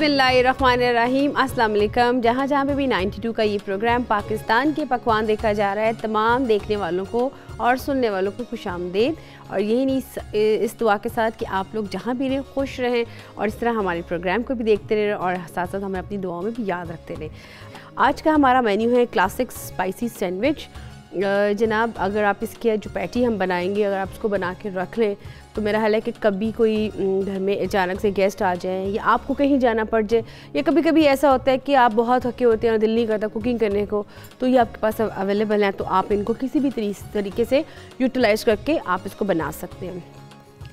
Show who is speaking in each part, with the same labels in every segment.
Speaker 1: बिस्मिल्लाहिर्रहमानिर्रहीम, अस्सलाम वालेकुम। जहाँ जहाँ पे भी 92 का ये प्रोग्राम पाकिस्तान के पकवान देखा जा रहा है, तमाम देखने वालों को और सुनने वालों को खुशामदीद। और यही नहीं, इस दुआ के साथ कि आप लोग जहाँ भी रहें खुश रहें और इस तरह हमारे प्रोग्राम को भी देखते रहें और साथ साथ हमें अपनी दुआओं में भी याद रखते रहें। आज का हमारा मेन्यू है क्लासिक स्पाइसी सैंडविच। जनाब, अगर आप इसकी जो पैटी हम बनाएंगे, अगर आप इसको बना के रख लें तो मेरा ख्याल है कि कभी कोई घर में अचानक से गेस्ट आ जाएं या आपको कहीं जाना पड़ जाए, या कभी कभी ऐसा होता है कि आप बहुत थके होते हैं और दिल नहीं करता कुकिंग करने को, तो ये आपके पास अवेलेबल हैं, तो आप इनको किसी भी तरीके से यूटिलाइज़ करके आप इसको बना सकते हैं।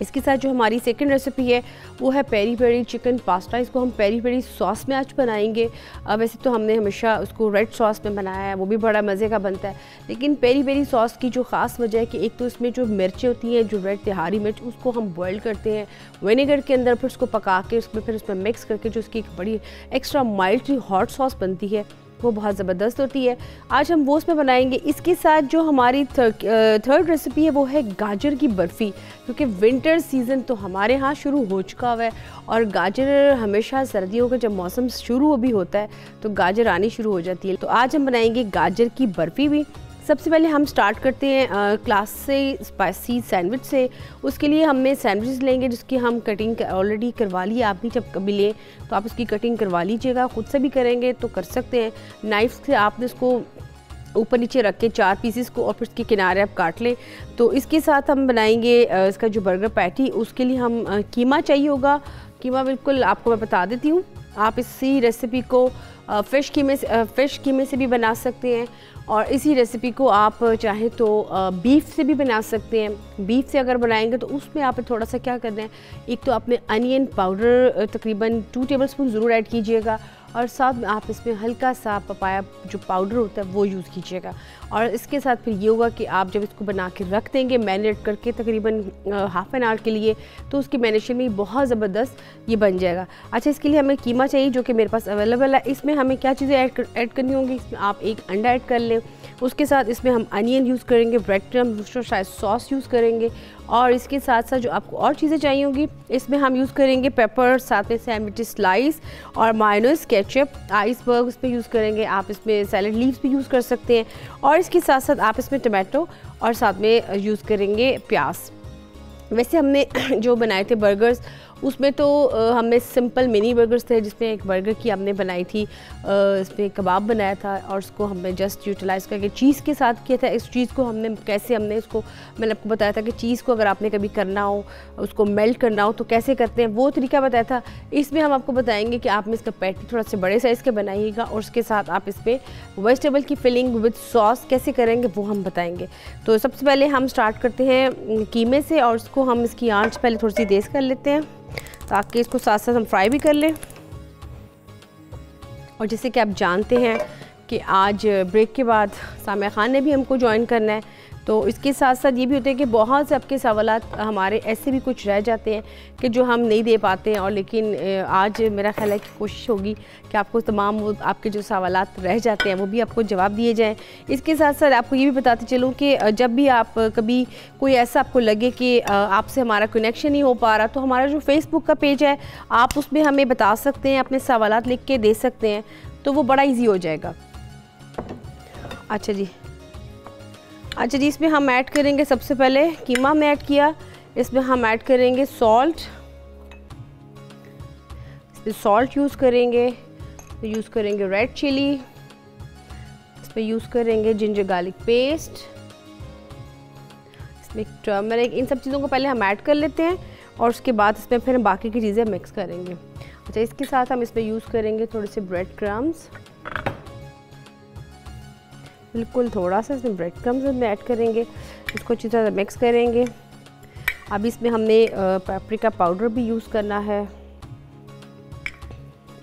Speaker 1: इसके साथ जो हमारी सेकंड रेसिपी है वो है पेरी पेरी चिकन पास्ता। इसको हम पेरी पेरी सॉस में आज बनाएंगे। वैसे तो हमने हमेशा उसको रेड सॉस में बनाया है, वो भी बड़ा मज़े का बनता है, लेकिन पेरी पेरी सॉस की जो ख़ास वजह है कि एक तो इसमें जो मिर्चें होती हैं, जो रेड तिहारी मिर्च, उसको हम बॉयल करते हैं विनेगर के अंदर, फिर उसको पका के उसमें मिक्स करके जो उसकी एक बड़ी एक्स्ट्रा माइल्ड हॉट सॉस बनती है, वो बहुत ज़बरदस्त होती है। आज हम वो उसमें बनाएंगे। इसके साथ जो हमारी थर्ड रेसिपी है वो है गाजर की बर्फ़ी, क्योंकि विंटर सीज़न तो हमारे यहाँ शुरू हो चुका हुआ है और गाजर हमेशा सर्दियों का जब मौसम शुरू भी होता है तो गाजर आनी शुरू हो जाती है। तो आज हम बनाएंगे गाजर की बर्फ़ी भी। सबसे पहले हम स्टार्ट करते हैं क्लासिक स्पाइसी सैंडविच से। उसके लिए हमने सैंडविच लेंगे जिसकी हम कटिंग ऑलरेडी करवा ली है। आप भी जब कभी लें तो आप उसकी कटिंग करवा लीजिएगा, ख़ुद से भी करेंगे तो कर सकते हैं। नाइफ से आपने इसको ऊपर नीचे रख के 4 पीसेस को और फिर उसके किनारे आप काट लें। तो इसके साथ हम बनाएंगे इसका जो बर्गर पैटी। उसके लिए हम कीमा चाहिए होगा। कीमा बिल्कुल आपको मैं बता देती हूँ। आप इसी रेसिपी को फ़िश कीमे से भी बना सकते हैं और इसी रेसिपी को आप चाहे तो बीफ से भी बना सकते हैं। बीफ से अगर बनाएंगे तो उसमें आप थोड़ा सा क्या करना है, एक तो आपने अनियन पाउडर तकरीबन 2 टेबलस्पून ज़रूर ऐड कीजिएगा और साथ में आप इसमें हल्का सा पपाया जो पाउडर होता है वो यूज़ कीजिएगा। और इसके साथ फिर ये होगा कि आप जब इसको बना के रख देंगे मैरिनेट करके तकरीबन हाफ़ एन आवर के लिए, तो उसकी मैरिनेशन में बहुत ज़बरदस्त ये बन जाएगा। अच्छा, इसके लिए हमें कीमा चाहिए जो कि मेरे पास अवेलेबल है। इसमें हमें क्या चीज़ें ऐड करनी होंगी, इसमें आप एक अंडा ऐड कर लें। उसके साथ इसमें हम अनियन यूज़ करेंगे, ब्रेड क्रम्ब, शायद सॉस यूज़ करेंगे। और इसके साथ साथ जो आपको और चीज़ें चाहिए होंगी, इसमें हम यूज़ करेंगे पेपर, साथ में सैंडविच स्लाइस और मायोनीज, केचप, आइसबर्ग इसमें यूज़ करेंगे। आप इसमें सैलड लीव्स भी यूज़ कर सकते हैं और इसके साथ साथ आप इसमें टमाटो और साथ में यूज़ करेंगे प्याज। वैसे हमने जो बनाए थे बर्गर्स उसमें तो हमने सिंपल मिनी बर्गर्स थे, जिसमें एक बर्गर की हमने बनाई थी, इसमें कबाब बनाया था और उसको हमने जस्ट यूटिलाइज़ करके चीज़ के साथ किया था। इस चीज़ को हमने इसको मैंने आपको बताया था कि चीज़ को अगर आपने कभी करना हो, उसको मेल्ट करना हो तो कैसे करते हैं, वो तरीका बताया था। इसमें हम आपको बताएंगे कि आप में इसका पैटी थोड़ा से बड़े साइज़ के बनाइएगा और उसके साथ आप इसमें वेजिटेबल की फिलिंग विद सॉस कैसे करेंगे वो हम बताएंगे। तो सबसे पहले हम स्टार्ट करते हैं कीमे से और उसको हम इसकी आंच पहले थोड़ी सी तेज़ कर लेते हैं ताकि इसको साथ साथ हम फ्राई भी कर लें। और जैसे कि आप जानते हैं कि आज ब्रेक के बाद सामिया खान ने भी हमको ज्वाइन करना है, तो इसके साथ साथ ये भी होता है कि बहुत से आपके सवालात हमारे ऐसे भी कुछ रह जाते हैं कि जो हम नहीं दे पाते हैं। और लेकिन आज मेरा ख्याल है कि कोशिश होगी कि आपको तमाम वो आपके जो सवालात रह जाते हैं वो भी आपको जवाब दिए जाएं। इसके साथ साथ आपको ये भी बताते चलूँ कि जब भी आप कभी कोई ऐसा आपको लगे कि आपसे हमारा कनेक्शन नहीं हो पा रहा, तो हमारा जो फेसबुक का पेज है आप उसमें हमें बता सकते हैं, अपने सवालात लिख के दे सकते हैं, तो वो बड़ा ईजी हो जाएगा। अच्छा जी, इसमें हम ऐड करेंगे सबसे पहले कीमा में ऐड किया, इसमें हम ऐड करेंगे सॉल्ट, इसमें सॉल्ट यूज़ करेंगे, यूज़ करेंगे रेड चिली, इसमें यूज़ करेंगे जिंजर गार्लिक पेस्ट, इसमें टर्मरिक। इन सब चीज़ों को पहले हम ऐड कर लेते हैं और उसके बाद इसमें फिर हम बाकी की चीज़ें मिक्स करेंगे। अच्छा, इसके साथ हम इसमें यूज़ करेंगे थोड़े से ब्रेड क्रम्स, बिल्कुल थोड़ा सा इसमें ब्रेड क्रम्स में ऐड करेंगे, इसको अच्छी तरह मिक्स करेंगे। अब इसमें हमने पेपरिका पाउडर भी यूज़ करना है,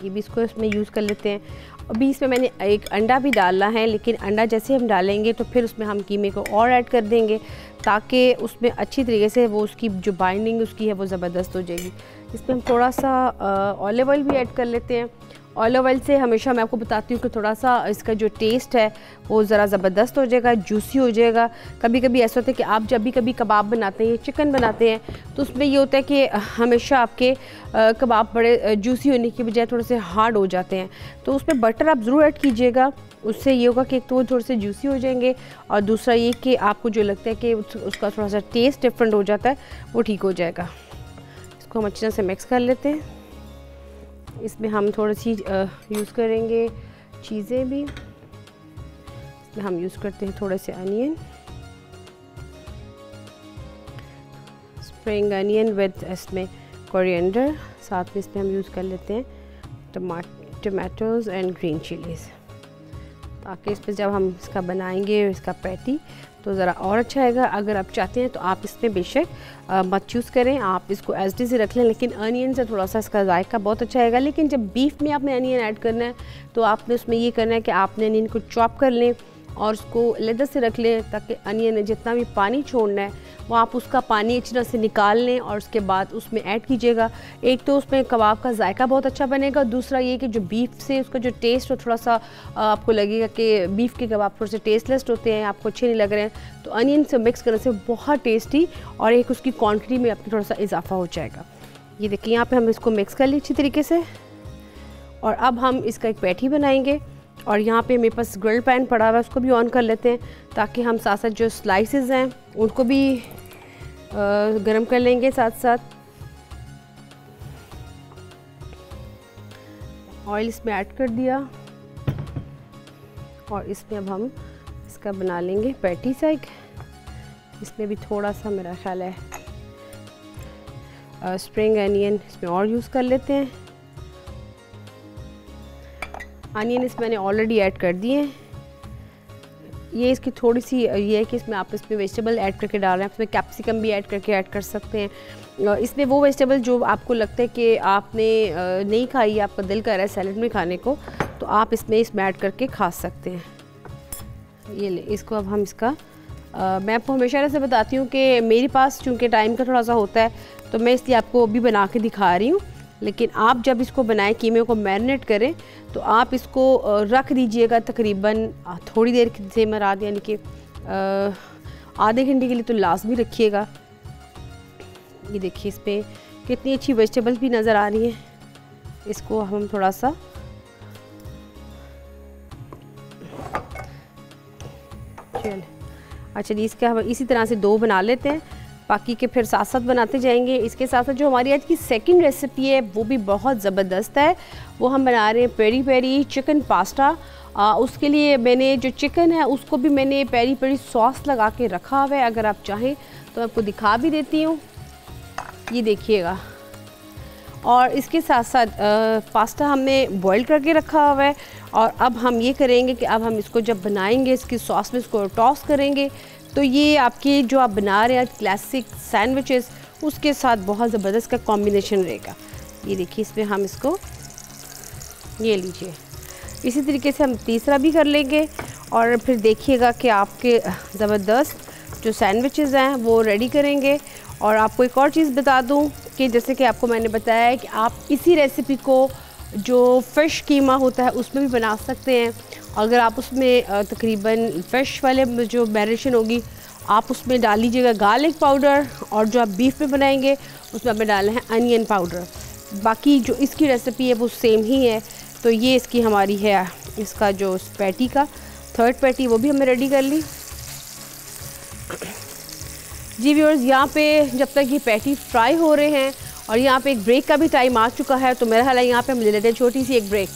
Speaker 1: ये भी इसको इसमें यूज़ कर लेते हैं। अभी इसमें मैंने एक अंडा भी डालना है, लेकिन अंडा जैसे हम डालेंगे तो फिर उसमें हम कीमे को और ऐड कर देंगे ताकि उसमें अच्छी तरीके से वो उसकी जो बाइंडिंग उसकी है वो ज़बरदस्त हो जाएगी। इसमें हम थोड़ा सा ऑलिव ऑयल भी ऐड कर लेते हैं ऑलिव ऑयल से हमेशा मैं आपको बताती हूँ कि थोड़ा सा इसका जो टेस्ट है वो ज़रा ज़बरदस्त हो जाएगा, जूसी हो जाएगा। कभी कभी ऐसा होता है कि आप जब भी कभी कबाब बनाते हैं, चिकन बनाते हैं, तो उसमें ये होता है कि हमेशा आपके कबाब बड़े जूसी होने की बजाय थोड़े से हार्ड हो जाते हैं। तो उसमें बटर आप ज़रूर ऐड कीजिएगा, उससे ये होगा कि एक तो वो थोड़े से जूसी हो जाएंगे, और दूसरा ये कि आपको जो लगता है कि उसका थोड़ा सा टेस्ट डिफरेंट हो जाता है वो ठीक हो जाएगा। इसको हम अच्छी तरह से मिक्स कर लेते हैं। इसमें हम थोड़ी सी यूज़ करेंगे चीज़ें भी। इसमें हम यूज़ करते हैं थोड़े से अनियन, स्प्रिंग अनियन विद इसमें कोरिएंडर, साथ में इसमें हम यूज़ कर लेते हैं टमाटोज़ एंड ग्रीन चिलीज़, ताकि इस पर जब हम इसका बनाएंगे इसका पैटी तो ज़रा और अच्छा आएगा। अगर आप चाहते हैं तो आप इसमें बेशक मत चूज़ करें, आप इसको एज डी से रख लें, लेकिन अनियन से थोड़ा सा इसका जायका बहुत अच्छा आएगा। लेकिन जब बीफ में आपने अनियन ऐड करना है तो आपने उसमें ये करना है कि आपने अनियन को चॉप कर लें और उसको लेदर से रख लें, ताकि अनियन ने जितना भी पानी छोड़ना है वो आप उसका पानी अच्छी तरह से निकाल लें और उसके बाद उसमें ऐड कीजिएगा। एक तो उसमें कबाब का जायका बहुत अच्छा बनेगा, दूसरा ये कि जो बीफ से उसका जो टेस्ट हो थोड़ा सा आपको लगेगा कि बीफ के कबाब थोड़े से टेस्टलेस होते हैं, आपको अच्छे नहीं लग रहे हैं, तो अनियन से मिक्स करने से बहुत टेस्टी और एक उसकी क्वान्टिटी में आपको थोड़ा सा इजाफा हो जाएगा। ये देखिए यहाँ पर हम इसको मिक्स कर लिए अच्छी तरीके से, और अब हम इसका एक पैटी बनाएंगे। और यहाँ पे मेरे पास ग्रिल पैन पड़ा हुआ है, उसको भी ऑन कर लेते हैं, ताकि हम साथ साथ जो स्लाइसेस हैं उनको भी गरम कर लेंगे साथ साथ। ऑयल इसमें ऐड कर दिया और इसमें अब हम इसका बना लेंगे पैटी साइक। इसमें भी थोड़ा सा मेरा ख्याल है स्प्रिंग अनियन इसमें और यूज़ कर लेते हैं। अनियन इसमें मैंने ऑलरेडी ऐड कर दिए हैं। ये इसकी थोड़ी सी ये है कि इसमें आप इसमें वेजिटेबल ऐड करके डाल रहे हैं, इसमें कैप्सिकम भी ऐड करके ऐड कर सकते हैं। इसमें वो वेजिटेबल जो आपको लगता है कि आपने नहीं खाई, आपका दिल कर रहा है सैलेड में खाने को, तो आप इसमें ऐड करके खा सकते हैं। ये ले, इसको अब हम इसका मैं आपको हमेशा ऐसे बताती हूँ कि मेरे पास चूँकि टाइम का थोड़ा सा होता है, तो मैं इसलिए आपको अभी बना के दिखा रही हूँ। लेकिन आप जब इसको बनाएं, कीमे को मैरिनेट करें, तो आप इसको रख दीजिएगा तकरीबन थोड़ी देर से मराद, यानी कि आधे घंटे के लिए तो लाजमी रखिएगा। ये देखिए इस पर कितनी अच्छी वेजिटेबल्स भी नज़र आ रही हैं। इसको हम थोड़ा सा अच्छा जी, इसका हम इसी तरह से दो बना लेते हैं, बाकी के फिर साथ साथ बनाते जाएंगे। इसके साथ साथ जो हमारी आज की सेकंड रेसिपी है वो भी बहुत ज़बरदस्त है। वो हम बना रहे हैं पेरी पेरी चिकन पास्ता। उसके लिए मैंने जो चिकन है उसको भी मैंने पेरी पेरी सॉस लगा के रखा हुआ है। अगर आप चाहें तो आपको दिखा भी देती हूँ, ये देखिएगा। और इसके साथ साथ पास्ता हमने बॉईल करके रखा हुआ है, और अब हम ये करेंगे कि अब हम इसको जब बनाएंगे इसकी सॉस में इसको टॉस करेंगे, तो ये आपके जो आप बना रहे हैं क्लासिक सैंडविचेस उसके साथ बहुत ज़बरदस्त का कॉम्बिनेशन रहेगा। ये देखिए इसमें हम इसको ये लीजिए, इसी तरीके से हम तीसरा भी कर लेंगे, और फिर देखिएगा कि आपके ज़बरदस्त जो सैंडविचेस हैं वो रेडी करेंगे। और आपको एक और चीज़ बता दूं कि जैसे कि आपको मैंने बताया है कि आप इसी रेसिपी को जो फ़िश कीमा होता है उसमें भी बना सकते हैं। अगर आप उसमें तकरीबन फ़िश वाले जो मैरिनेशन होगी आप उसमें डाल लीजिएगा गार्लिक पाउडर, और जो आप बीफ में बनाएंगे उसमें आपने डालना है अनियन पाउडर। बाकी जो इसकी रेसिपी है वो सेम ही है। तो ये इसकी हमारी है, इसका जो पैटी का थर्ड पैटी वो भी हमने रेडी कर ली। जी व्यूअर्स, यहाँ पे जब तक ये पैटी फ्राई हो रहे हैं और यहाँ पे एक ब्रेक का भी टाइम आ चुका है, तो मेरा ख्याल है यहाँ पे हम ले लेते हैं छोटी सी एक ब्रेक।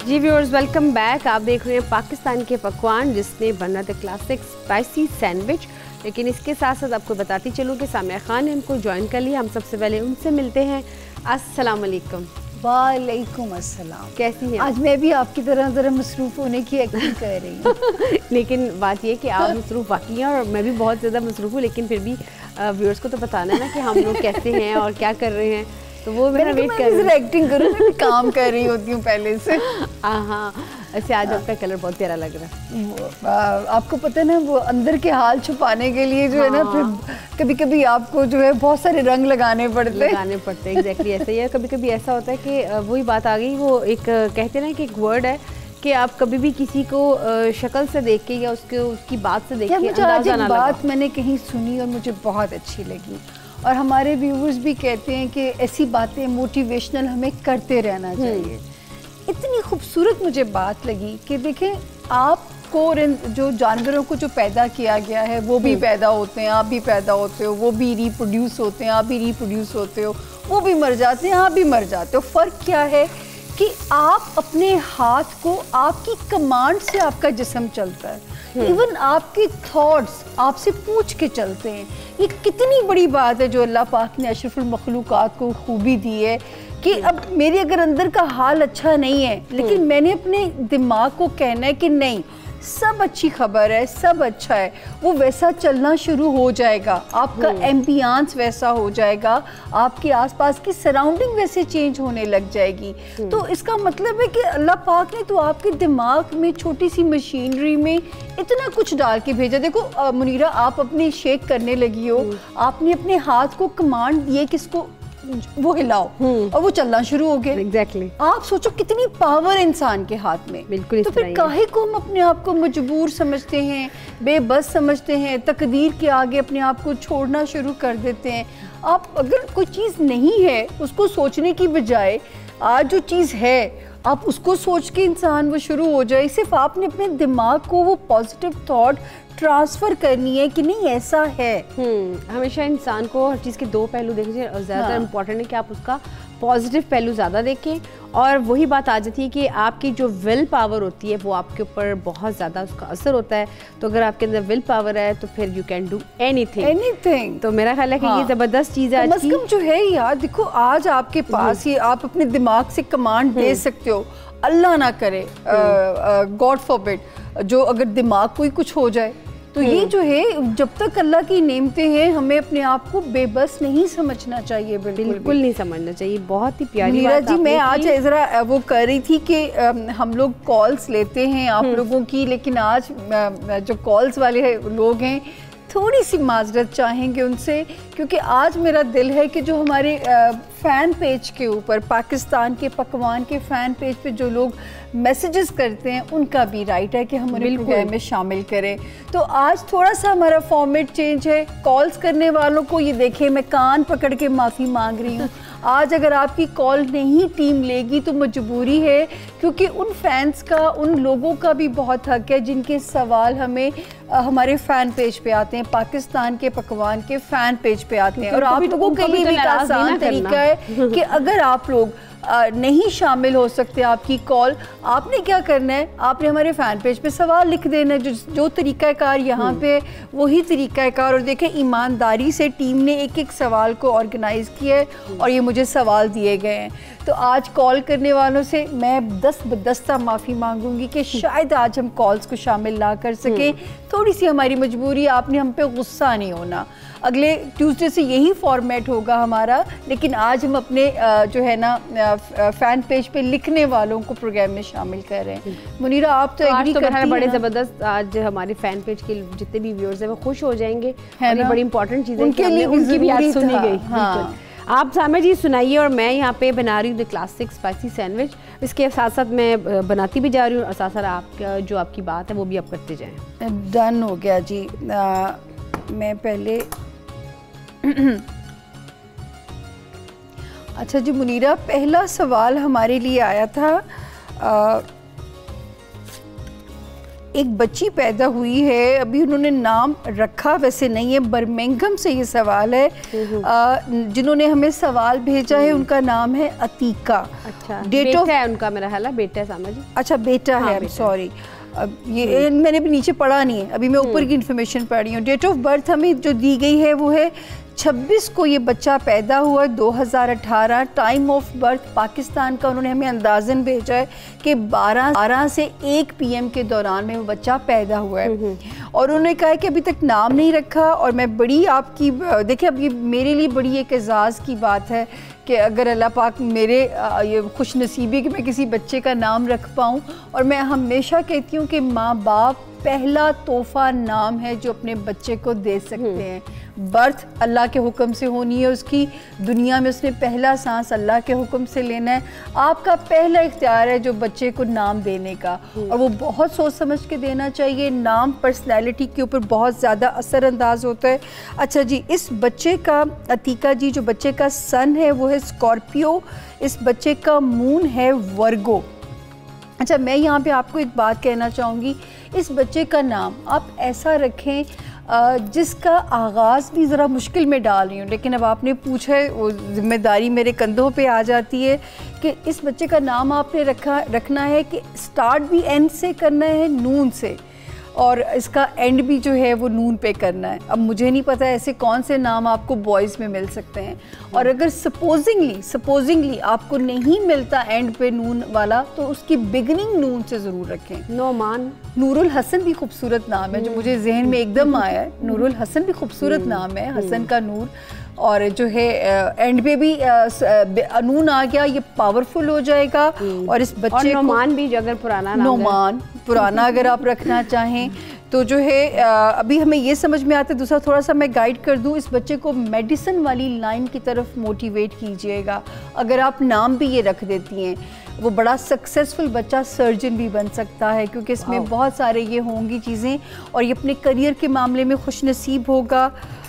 Speaker 1: जी व्यूअर्स, वेलकम बैक। आप देख रहे हैं पाकिस्तान के पकवान जिसने बना द क्लासिक स्पाइसी सैंडविच। लेकिन इसके साथ साथ आपको बताती चलूँ कि सामिया खान ने हमको ज्वाइन कर लिया। हम सबसे पहले उनसे मिलते हैं। अस्सलाम वालेकुम।
Speaker 2: वालेकुम अस्सलाम।
Speaker 1: कैसी हैं?
Speaker 2: आज मैं भी आपकी तरह ज़रा मसरूफ़ होने की एक्टिंग कर रही हूँ।
Speaker 1: लेकिन बात ये कि आप मसरूफ़ वाकई हैं और मैं भी बहुत ज़्यादा मसरूफ़ हूँ, लेकिन फिर भी व्यूअर्स को तो बताना है ना कि हम लोग कैसे हैं और क्या कर रहे हैं। तो वो मैं वेट कर रही हूँ,
Speaker 2: एक्टिंग करूँ, मैं काम कर रही होती हूँ पहले से।
Speaker 1: हाँ, ऐसे आज आपका कलर बहुत प्यारा लग रहा है।
Speaker 2: आपको पता है ना, वो अंदर के हाल छुपाने के लिए जो है ना, फिर कभी कभी आपको जो है बहुत सारे रंग लगाने पड़ते हैं।
Speaker 1: एग्जैक्टली ऐसा ही है। कभी कभी ऐसा होता है कि वही बात आ गई, वो एक कहते हैं ना कि एक वर्ड है कि आप कभी भी किसी को शक्ल से देख के या उसकी बात से देख के अंदाजा ना लगाओ।
Speaker 2: बात मैंने कहीं सुनी और मुझे बहुत अच्छी लगी, और हमारे व्यूअर्स भी कहते हैं कि ऐसी बातें मोटिवेशनल हमें करते रहना चाहिए। इतनी खूबसूरत मुझे बात लगी कि देखें, आपको जो जानवरों को जो पैदा किया गया है वो भी पैदा होते हैं, आप भी पैदा होते हो, वो भी रिप्रोड्यूस होते हैं, आप भी रिप्रोड्यूस होते हो, वो भी मर जाते हैं, आप भी मर जाते हो। फ़र्क क्या है कि आप अपने हाथ को, आपकी कमांड से आपका जिस्म चलता है। इवन आपके थॉट्स आपसे पूछ के चलते हैं। ये कितनी बड़ी बात है जो अल्लाह पाक ने अशरफुल मखलूकात को खूबी दी है कि अब मेरे अगर अंदर का हाल अच्छा नहीं है, लेकिन मैंने अपने दिमाग को कहना है कि नहीं, सब अच्छी खबर है, सब अच्छा है, वो वैसा चलना शुरू हो जाएगा। आपका एम्बियंस वैसा हो जाएगा, आपके आसपास की सराउंडिंग वैसे चेंज होने लग जाएगी। तो इसका मतलब है कि अल्लाह पाक ने तो आपके दिमाग में छोटी सी मशीनरी में इतना कुछ डाल के भेजा। देखो मुनीरा, आप अपनी शेक करने लगी हो, आपने अपने हाथ को कमांड दिए किसको, वो हिलाओ, और वो चलना शुरू हो गया।
Speaker 1: एग्जैक्टली।
Speaker 2: आप सोचो कितनी पावर इंसान के हाथ में।
Speaker 1: बिल्कुल।
Speaker 2: तो फिर काहे को हम अपने आप को मजबूर समझते हैं, बेबस समझते हैं, तकदीर के आगे अपने आप को छोड़ना शुरू कर देते हैं। आप अगर कोई चीज़ नहीं है उसको सोचने की बजाय आज जो चीज़ है आप उसको सोच के इंसान वो शुरू हो जाए। सिर्फ आपने अपने दिमाग को वो पॉजिटिव थॉट ट्रांसफ़र करनी है कि नहीं ऐसा है।
Speaker 1: हमेशा इंसान को हर चीज़ के दो पहलू देखने चाहिए, और ज़्यादा इम्पोर्टेंट है कि आप उसका पॉजिटिव पहलू ज़्यादा देखें। और वही बात आ जाती है कि आपकी जो विल पावर होती है वो आपके ऊपर बहुत ज़्यादा उसका असर होता है। तो अगर आपके अंदर विल पावर है तो फिर यू कैन डू एनीथिंग। तो मेरा ख्याल है कि ये ज़बरदस्त चीज़ है आज की।
Speaker 2: जो है यार, देखो आज आपके पास ही आप अपने दिमाग से कमांड दे सकते हो। अल्लाह ना करे, गॉड फॉरबिड, जो अगर दिमाग को ही कुछ हो जाए तो ये जो है, जब तक अल्लाह की नेमतें हैं हमें अपने आप को बेबस नहीं समझना चाहिए। बिल्कुल नहीं
Speaker 1: समझना चाहिए। बहुत ही प्यारी बात
Speaker 2: जी। मैं आज जरा वो कर रही थी कि हम लोग कॉल्स लेते हैं आप लोगों की, लेकिन आज जो कॉल्स वाले लोग हैं थोड़ी सी माजरत चाहेंगे उनसे, क्योंकि आज मेरा दिल है कि जो हमारे फ़ैन पेज के ऊपर, पाकिस्तान के पकवान के फ़ैन पेज पे जो लोग मैसेजेस करते हैं उनका भी राइट है कि हम उन्हें प्रोग्राम में शामिल करें। तो आज थोड़ा सा हमारा फॉर्मेट चेंज है। कॉल्स करने वालों को ये देखें, मैं कान पकड़ के माफ़ी मांग रही हूँ। आज अगर आपकी कॉल नहीं टीम लेगी तो मजबूरी है, क्योंकि उन फैंस का, उन लोगों का भी बहुत हक है जिनके सवाल हमें हमारे फ़ैन पेज पे आते हैं, पाकिस्तान के पकवान के फ़ैन पेज पे आते हैं। और आप लोगों के लिए भी एक आसान तरीका है कि अगर आप लोग नहीं शामिल हो सकते आपकी कॉल, आपने क्या करना है, आपने हमारे फ़ैन पेज पे सवाल लिख देना है। जो तरीक़ाकार यहाँ पे वही तरीक़ाकार। और देखें, ईमानदारी से टीम ने एक एक सवाल को ऑर्गेनाइज़ किया है और ये मुझे सवाल दिए गए हैं। तो आज कॉल करने वालों से मैं दस्ता माफ़ी मांगूंगी कि शायद आज हम कॉल्स को शामिल ना कर सकें। थोड़ी सी हमारी मजबूरी, आपने हम पे गुस्सा नहीं होना। अगले ट्यूसडे से यही फॉर्मेट होगा हमारा, लेकिन आज हम अपने जो है ना फ़ैन पेज पे लिखने वालों को प्रोग्राम में शामिल कर रहे हैं। मुनीरा, आप तो एग्री करती हैं?
Speaker 1: बड़े ज़बरदस्त। आज हमारे फ़ैन पेज के जितने भी व्यूअर्स हैं वो खुश हो जाएंगे, और ये बड़ी इंपॉर्टेंट चीज़ है, उनकी भी आज सुनी गई। आप सामिया जी सुनाइए, और मैं यहाँ पे बना रही हूँ द क्लासिक स्पाइसी सैंडविच। इसके साथ साथ मैं बनाती भी जा रही हूँ, और साथ साथ आपका जो आपकी बात है वो भी आप करते जाएँ।
Speaker 2: डन हो गया जी। मैं पहले अच्छा जी मुनीरा, पहला सवाल हमारे लिए आया था एक बच्ची पैदा हुई है, अभी उन्होंने नाम रखा वैसे नहीं है, बर्मिंघम से ये सवाल है। जिन्होंने हमें सवाल भेजा है उनका नाम है अतीका।
Speaker 1: अच्छा, बेटा है उनका, मेरा ख्याल है बेटा है सामा जी।
Speaker 2: अच्छा बेटा है, सॉरी, ये मैंने भी नीचे पढ़ा नहीं है, अभी मैं ऊपर की इन्फॉर्मेशन पढ़ रही हूँ। डेट ऑफ बर्थ हमें जो दी गई है वो है 26 को ये बच्चा पैदा हुआ है 2018। टाइम ऑफ बर्थ पाकिस्तान का उन्होंने हमें अंदाज़न भेजा है कि 12 से 1 PM के दौरान में वो बच्चा पैदा हुआ है। और उन्होंने कहा है कि अभी तक नाम नहीं रखा। और मैं बड़ी आपकी देखिए, अब ये मेरे लिए बड़ी एक एजाज़ की बात है कि अगर अल्लाह पाक मेरे ये खुश नसीबी कि मैं किसी बच्चे का नाम रख पाऊँ। और मैं हमेशा कहती हूँ कि माँ बाप पहला तोहफ़ा नाम है जो अपने बच्चे को दे सकते हैं। बर्थ अल्लाह के हुक्म से होनी है उसकी, दुनिया में उसने पहला सांस अल्लाह के हुक्म से लेना है। आपका पहला इख्तियार है जो बच्चे को नाम देने का, और वो बहुत सोच समझ के देना चाहिए। नाम पर्सनैलिटी के ऊपर बहुत ज़्यादा असरअंदाज होता है। अच्छा जी, इस बच्चे का अतीका जी, जो बच्चे का सन है वो है स्कॉर्पियो, इस बच्चे का मून है वर्गो। अच्छा, मैं यहाँ पे आपको एक बात कहना चाहूँगी, इस बच्चे का नाम आप ऐसा रखें जिसका आगाज़ भी ज़रा मुश्किल में डाल रही हूँ, लेकिन अब आपने पूछा है, वो जिम्मेदारी मेरे कंधों पे आ जाती है कि इस बच्चे का नाम आपने रखना है कि स्टार्ट भी एंड से करना है, नून से, और इसका एंड भी जो है वो नून पे करना है। अब मुझे नहीं पता ऐसे कौन से नाम आपको बॉयज़ में मिल सकते हैं, और अगर सपोजिंगली आपको नहीं मिलता एंड पे नून वाला, तो उसकी बिगनिंग नून से ज़रूर रखें।
Speaker 1: नोमान,
Speaker 2: नूरुल हसन भी खूबसूरत नाम है जो मुझे जहन में एकदम आया है। नूरुल हसन भी खूबसूरत नाम है, हसन का नूर। और जो है एंड पे भी नून आ गया, ये पावरफुल हो जाएगा। और इस बच्चे
Speaker 1: और नोमान भी, जो अगर पुराना नाम
Speaker 2: नोमान पुराना अगर आप रखना चाहें तो जो है अभी हमें ये समझ में आता है। दूसरा थोड़ा सा मैं गाइड कर दूं, इस बच्चे को मेडिसिन वाली लाइन की तरफ मोटिवेट कीजिएगा। अगर आप नाम भी ये रख देती हैं, वो बड़ा सक्सेसफुल बच्चा सर्जन भी बन सकता है, क्योंकि इसमें बहुत सारे ये होंगी चीज़ें। और ये अपने करियर के मामले में खुशनसीब होगा,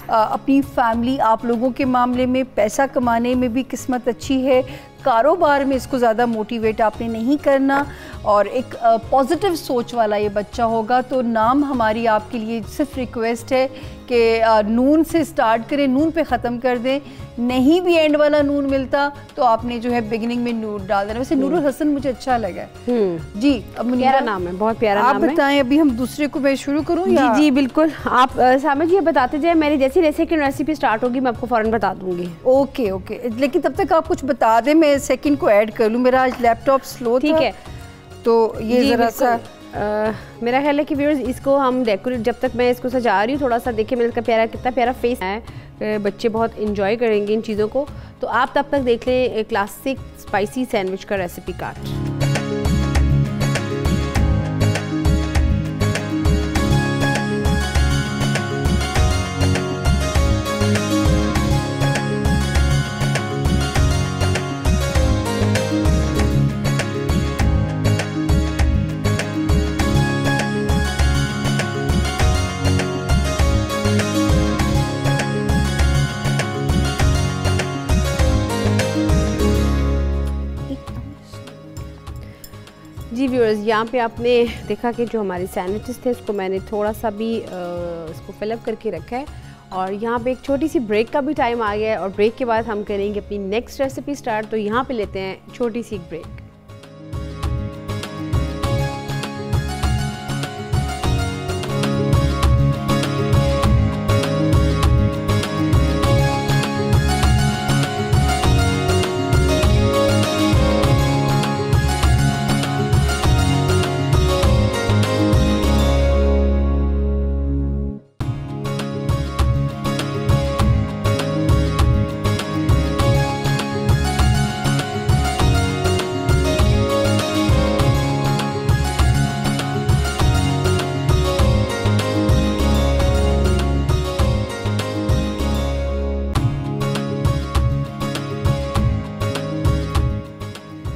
Speaker 2: अपनी फैमिली, आप लोगों के मामले में, पैसा कमाने में भी किस्मत अच्छी है। कारोबार में इसको ज़्यादा मोटिवेट आपने नहीं करना, और एक पॉजिटिव सोच वाला ये बच्चा होगा। तो नाम हमारी आपके लिए सिर्फ रिक्वेस्ट है कि नून से स्टार्ट करें, नून पे ख़त्म कर दें। नहीं भी एंड वाला नून मिलता तो आपने जो है बिगिनिंग में नून डाल देना। वैसे नूरुल हसन मुझे अच्छा लगा जी। अब
Speaker 1: प्यारा नाम है, बहुत प्यारा नाम है।
Speaker 2: आप बताएं, अभी हम दूसरे को मैं शुरू करूं या?
Speaker 1: जी बिल्कुल, आप सामा जी ये बताते जाए, मेरी जैसी सेकंड रेसिपी स्टार्ट होगी मैं आपको फ़ौरन बता दूंगी।
Speaker 2: ओके, लेकिन तब तक आप कुछ बता दें, मैं सेकंड को ऐड कर लूँ। मेरा आज लैपटॉप स्लो था, ठीक है, तो ये ज़रा सा
Speaker 1: मेरा ख्याल है कि व्यूअर्स इसको हम डेकोरेट, जब तक मैं इसको सजा रही हूँ, थोड़ा सा देखिए मेरा प्यारा, कितना प्यारा फेस है, बच्चे बहुत इंजॉय करेंगे इन चीज़ों को। तो आप तब तक देख लें क्लासिक स्पाइसी सैंडविच का रेसिपी कार्ड। जी व्यूअर्स, यहाँ पे आपने देखा कि जो हमारे सैंडविचेस थे उसको मैंने थोड़ा सा भी इसको फिलअप करके रखा है। और यहाँ पे एक छोटी सी ब्रेक का भी टाइम आ गया है, और ब्रेक के बाद हम करेंगे अपनी नेक्स्ट रेसिपी स्टार्ट। तो यहाँ पे लेते हैं छोटी सी ब्रेक।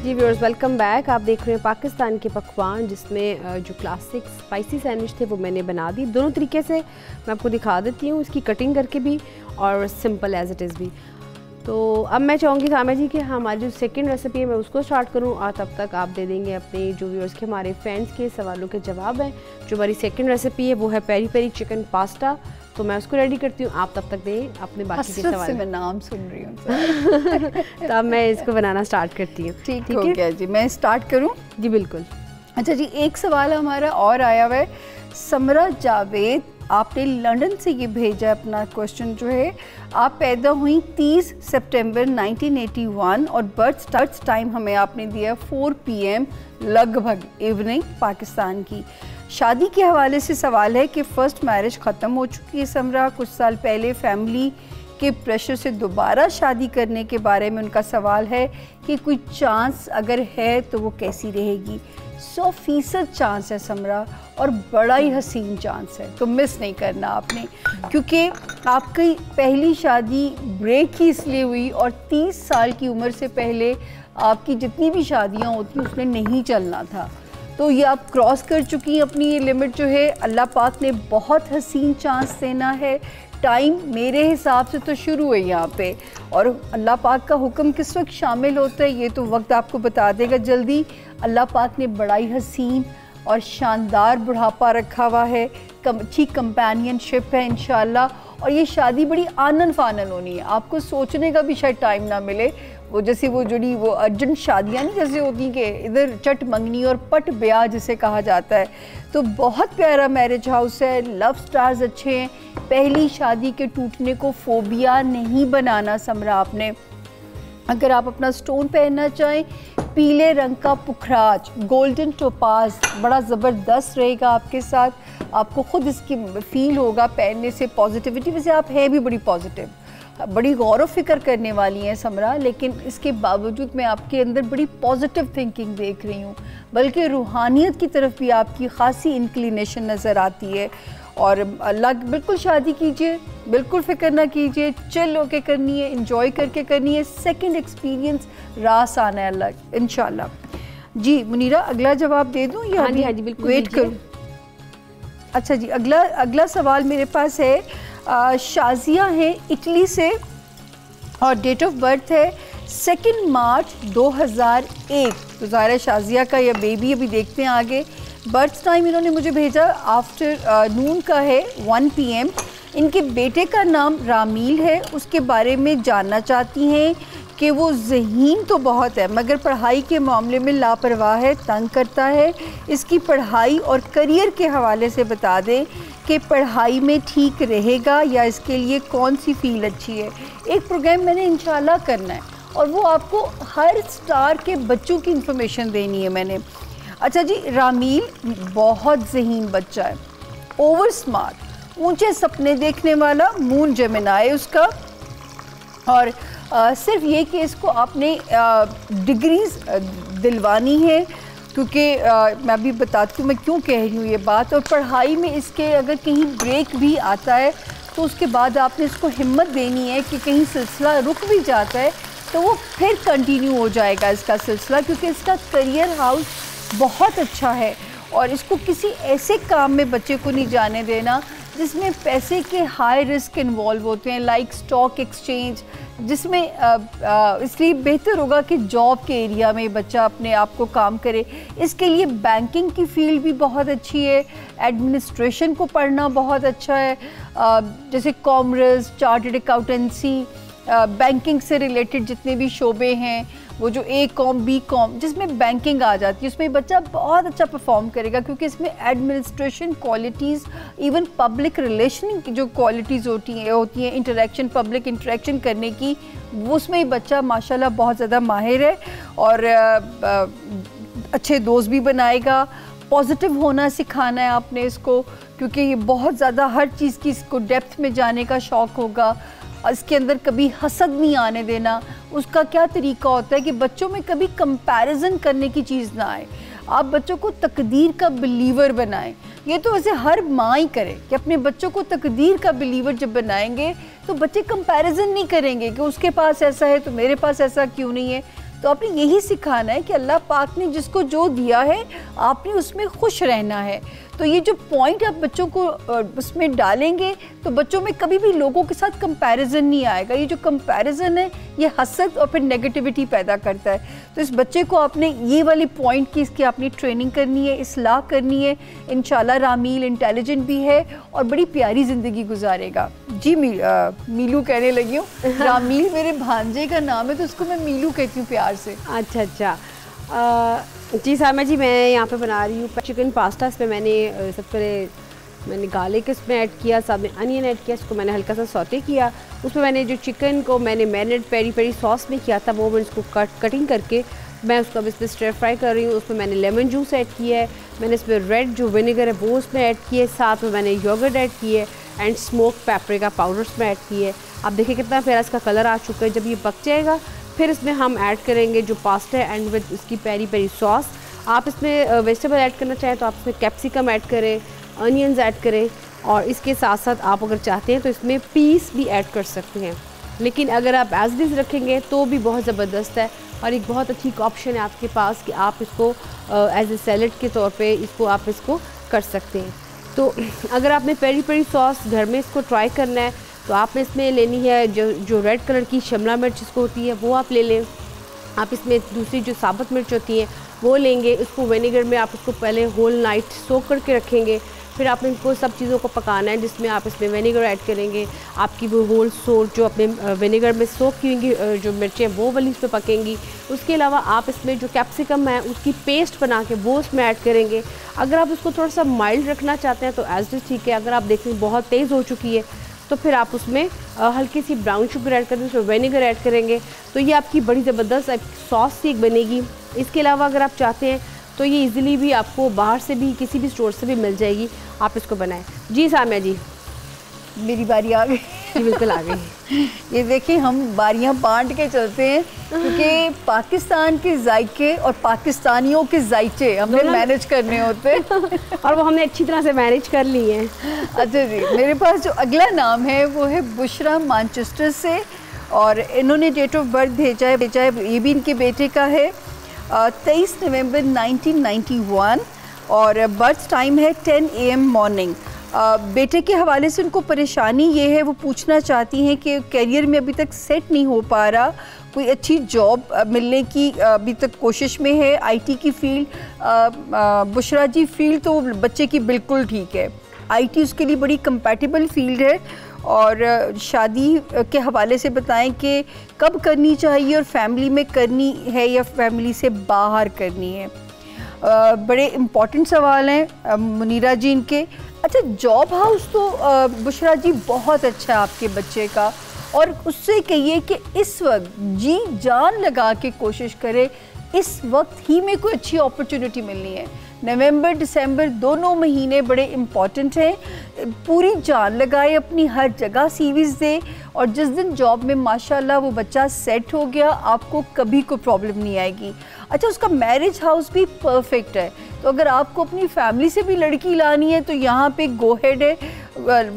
Speaker 1: जी व्यूअर्स, वेलकम बैक। आप देख रहे हैं पाकिस्तान के पकवान, जिसमें जो क्लासिक स्पाइसी सैंडविच थे वो मैंने बना दी। दोनों तरीके से मैं आपको दिखा देती हूँ, इसकी कटिंग करके भी और सिंपल एज इट इज़ भी। तो अब मैं चाहूँगी सामा जी कि हमारी जो सेकंड रेसिपी है मैं उसको स्टार्ट करूँ, और तब तक आप दे देंगे अपने जो व्यूअर्स के, हमारे फ्रेंड्स के सवालों के जवाब हैं। जो हमारी सेकंड रेसिपी है वो है पेरी पेरी चिकन पास्ता, तो मैं उसको रेडी करती हूँ, आप तब तक दें अपने बाकी के सवाल।
Speaker 2: से मैं नाम सुन रही हूँ
Speaker 1: तो अब मैं इसको बनाना स्टार्ट करती हूँ।
Speaker 2: ठीक हो गया जी, मैं स्टार्ट करूँ?
Speaker 1: जी बिल्कुल।
Speaker 2: अच्छा जी, एक सवाल हमारा और आया हुआ है। समरा जावेद, आपने लंदन से ये भेजा अपना क्वेश्चन जो है। आप पैदा हुई 30 सितंबर 1981 और बर्थ टाइम हमें आपने दिया 4 PM लगभग इवनिंग पाकिस्तान की। शादी के हवाले से सवाल है कि फ़र्स्ट मैरिज ख़त्म हो चुकी है समरा, कुछ साल पहले फैमिली के प्रेशर से दोबारा शादी करने के बारे में उनका सवाल है कि कोई चांस अगर है तो वो कैसी रहेगी। 100% चांस है समरा, और बड़ा ही हसीन चांस है, तो मिस नहीं करना आपने, क्योंकि आपकी पहली शादी ब्रेक ही इसलिए हुई और 30 साल की उम्र से पहले आपकी जितनी भी शादियां होती उसने नहीं चलना था। तो ये आप क्रॉस कर चुकी हैं अपनी ये लिमिट जो है। अल्लाह पाक ने बहुत हसीन चांस देना है। टाइम मेरे हिसाब से तो शुरू है यहाँ पे, और अल्लाह पाक का हुक्म किस वक्त शामिल होता है ये तो वक्त आपको बता देगा जल्दी। अल्लाह पाक ने बड़ा ही हसीन और शानदार बुढ़ापा रखा हुआ है, अच्छी कंपेनियनशिप है इंशाल्लाह, और ये शादी बड़ी आनन फानन होनी है। आपको सोचने का भी शायद टाइम ना मिले। वो जैसे वो जुड़ी वो अर्जेंट शादियाँ नहीं जैसे होती कि इधर चट मंगनी और पट ब्याह जिसे कहा जाता है। तो बहुत प्यारा मैरिज हाउस है, लव स्टार्स अच्छे हैं। पहली शादी के टूटने को फोबिया नहीं बनाना समरा आपने। अगर आप अपना स्टोन पहनना चाहें, पीले रंग का पुखराज गोल्डन टोपाज बड़ा ज़बरदस्त रहेगा आपके साथ। आपको ख़ुद इसकी फील होगा पहनने से पॉजिटिविटी। वैसे आप है भी बड़ी पॉजिटिव, बड़ी गौर व फिक्र करने वाली हैं समरा, लेकिन इसके बावजूद मैं आपके अंदर बड़ी पॉजिटिव थिंकिंग देख रही हूँ, बल्कि रूहानियत की तरफ भी आपकी खासी इंक्लिनेशन नज़र आती है। और अल्लाह बिल्कुल शादी कीजिए, बिल्कुल फ़िक्र ना कीजिए, चिल होके करनी है, इंजॉय करके करनी है। सेकंड एक्सपीरियंस रास आना है अल्लाह इंशाल्लाह। जी मुनीरा, अगला जवाब दे दूँ या?
Speaker 1: हाँ जी, हाँ जी, बिल्कुल
Speaker 2: वेट करूँ? अच्छा जी, अगला सवाल मेरे पास है। शाजिया है इटली से और डेट ऑफ बर्थ है 2 मार्च 2001। तो ज़ाहिर शाजिया का यह बेबी अभी देखते हैं आगे। बर्थ टाइम इन्होंने मुझे भेजा आफ्टर नून का है 1 PM। इनके बेटे का नाम रामील है। उसके बारे में जानना चाहती हैं कि वो ज़हीन तो बहुत है मगर पढ़ाई के मामले में लापरवाह है, तंग करता है। इसकी पढ़ाई और करियर के हवाले से बता दें कि पढ़ाई में ठीक रहेगा या इसके लिए कौन सी फील्ड अच्छी है। एक प्रोग्राम मैंने इंशाल्लाह करना है और वो आपको हर स्टार के बच्चों की इंफॉर्मेशन देनी है मैंने। अच्छा जी, रामील बहुत ज़हीन बच्चा है, ओवर स्मार्ट, ऊंचे सपने देखने वाला, मून जेमिनाई उसका। और सिर्फ ये कि इसको आपने डिग्रीज़ दिलवानी है, क्योंकि मैं अभी बताती हूँ मैं क्यों कह रही हूँ ये बात। और पढ़ाई में इसके अगर कहीं ब्रेक भी आता है तो उसके बाद आपने इसको हिम्मत देनी है कि कहीं सिलसिला रुक भी जाता है तो वो फिर कंटिन्यू हो जाएगा इसका सिलसिला, क्योंकि इसका करियर हाउस बहुत अच्छा है। और इसको किसी ऐसे काम में बच्चे को नहीं जाने देना जिसमें पैसे के हाई रिस्क इन्वॉल्व होते हैं, लाइक स्टॉक एक्सचेंज, जिसमें इसलिए बेहतर होगा कि जॉब के एरिया में बच्चा अपने आप को काम करे। इसके लिए बैंकिंग की फील्ड भी बहुत अच्छी है, एडमिनिस्ट्रेशन को पढ़ना बहुत अच्छा है, जैसे कॉमर्स, चार्टर्ड अकाउंटेंसी, बैंकिंग से रिलेटेड जितने भी शोबे हैं, वो जो A.Com B.Com जिसमें बैंकिंग आ जाती है उसमें बच्चा बहुत अच्छा परफॉर्म करेगा, क्योंकि इसमें administration qualities, even public relation की जो क्वालिटीज़ होती हैं इंटरेक्शन, पब्लिक इंटरेक्शन करने की, उसमें बच्चा माशाल्लाह बहुत ज़्यादा माहिर है। और अच्छे दोस्त भी बनाएगा। पॉजिटिव होना सिखाना है आपने इसको, क्योंकि ये बहुत ज़्यादा हर चीज़ की इसको डेप्थ में जाने का शौक़ होगा। इसके अंदर कभी हसद नहीं आने देना। उसका क्या तरीका होता है कि बच्चों में कभी कंपैरिजन करने की चीज़ ना आए। आप बच्चों को तकदीर का बिलीवर बनाएं। ये तो वैसे हर माँ ही करे कि अपने बच्चों को तकदीर का बिलीवर जब बनाएंगे तो बच्चे कंपैरिजन नहीं करेंगे कि उसके पास ऐसा है तो मेरे पास ऐसा क्यों नहीं है। तो आपने यही सिखाना है कि अल्लाह पाक ने जिसको जो दिया है आपने उसमें खुश रहना है। तो ये जो पॉइंट आप बच्चों को उसमें डालेंगे तो बच्चों में कभी भी लोगों के साथ कंपैरिजन नहीं आएगा। ये जो कंपैरिजन है ये हसद और फिर नेगेटिविटी पैदा करता है। तो इस बच्चे को आपने ये वाली पॉइंट की इसकी आपने ट्रेनिंग करनी है, इस्लाह करनी है। इंशाल्लाह रामील इंटेलिजेंट भी है और बड़ी प्यारी ज़िंदगी गुजारेगा। जी मीलू कहने लगी हूँ। रामील मेरे भांजे का नाम है तो उसको मैं मीलू कहती हूँ प्यार से।
Speaker 1: अच्छा अच्छा। जी सामा जी, मैं यहाँ पे बना रही हूँ चिकन पास्ता। इसमें मैंने सबसे पहले मैंने गार्लिक इसमें ऐड किया, साथ में अनियन ऐड किया, इसको मैंने हल्का सा सौते किया। उसमें मैंने जो चिकन को मैंने मैरिनेट पेरी पेरी सॉस में किया था वो मैं इसको कटिंग करके मैं उसको अब इसमें स्टर फ्राई कर रही हूँ। उसमें मैंने लेमन जूस ऐड किया है, मैंने इसमें रेड जो विनेगर है वो उसमें ऐड किया है, साथ में मैंने योगर्ट ऐड किया है एंड स्मोक पेपरिका पाउडर उसमें ऐड किया है। आप देखिए कितना प्यारा इसका कलर आ चुका है। जब ये पक जाएगा फिर इसमें हम ऐड करेंगे जो पास्ता है एंड विद इसकी पेरी पेरी सॉस। आप इसमें वेजिटेबल ऐड करना चाहें तो आप इसमें कैप्सिकम ऐड करें, अनियंस ऐड करें और इसके साथ साथ आप अगर चाहते हैं तो इसमें पीस भी ऐड कर सकते हैं। लेकिन अगर आप एज डिश रखेंगे तो भी बहुत ज़बरदस्त है और एक बहुत अच्छी ऑप्शन है आपके पास कि आप इसको एज ए सैलड के तौर पे इसको कर सकते हैं। तो अगर आपने पेरी पेरी सॉस घर में इसको ट्राई करना है तो आपने इसमें लेनी है जो रेड कलर की शिमला मिर्च इसको होती है वो आप ले लें। आप इसमें दूसरी जो साबुत मिर्च होती है वो लेंगे, इसको विनेगर में आप इसको पहले होल नाइट सोक करके रखेंगे। फिर आप इनको सब चीज़ों को पकाना है जिसमें आप इसमें विनेगर ऐड करेंगे। आपकी वो होल सोक जो अपने विनेगर में सोक की हुई जो मिर्चें वो वाली इसमें पकेंगी। उसके अलावा आप इसमें जो कैप्सिकम है उसकी पेस्ट बना के वो उसमें ऐड करेंगे। अगर आप उसको थोड़ा सा माइल्ड रखना चाहते हैं तो एज इट ठीक है। अगर आप देखें बहुत तेज़ हो चुकी है तो फिर आप उसमें हल्की सी ब्राउन शुगर ऐड करेंगे, उसमें विनेगर ऐड करेंगे तो ये आपकी बड़ी ज़बरदस्त सॉस सी एक बनेगी। इसके अलावा अगर आप चाहते हैं तो ये इजीली भी आपको बाहर से भी किसी भी स्टोर से भी मिल जाएगी, आप इसको बनाएं। जी सामिया जी,
Speaker 2: मेरी बारी आ गई।
Speaker 1: जी बिल्कुल आ गई।
Speaker 2: ये देखिए हम बारियां बांट के चलते हैं क्योंकि पाकिस्तान के जायके और पाकिस्तानियों के जायचे हमने मैनेज करने होते हैं
Speaker 1: और वो हमने अच्छी तरह से मैनेज कर ली हैं।
Speaker 2: अच्छा जी, मेरे पास जो अगला नाम है वो है बुशरा मैनचेस्टर से और इन्होंने डेट ऑफ बर्थ भेजा है ये भी इनके बेटे का है 23 नवंबर 1991 और बर्थ टाइम है 10 AM मॉर्निंग। बेटे के हवाले से उनको परेशानी ये है, वो पूछना चाहती हैं कि करियर में अभी तक सेट नहीं हो पा रहा, कोई अच्छी जॉब मिलने की अभी तक कोशिश में है। आईटी की फील्ड बुशरा जी फील्ड तो बच्चे की बिल्कुल ठीक है, आईटी उसके लिए बड़ी कंपैटिबल फील्ड है। और शादी के हवाले से बताएं कि कब करनी चाहिए और फैमिली में करनी है या फैमिली से बाहर करनी है। बड़े इम्पॉर्टेंट सवाल हैं मुनीरा जी इनके। अच्छा, जॉब हाउस तो बुशरा जी बहुत अच्छा है आपके बच्चे का और उससे कहिए कि इस वक्त जी जान लगा के कोशिश करे, इस वक्त ही में कोई अच्छी अपॉर्चुनिटी मिलनी है। नवंबर दिसंबर दोनों महीने बड़े इम्पॉर्टेंट हैं, पूरी जान लगाए, अपनी हर जगह सीवीज़ दे और जिस दिन जॉब में माशाल्लाह वो बच्चा सेट हो गया आपको कभी कोई प्रॉब्लम नहीं आएगी। अच्छा, उसका मैरिज हाउस भी परफेक्ट है, तो अगर आपको अपनी फैमिली से भी लड़की लानी है तो यहाँ पे गो हेड है।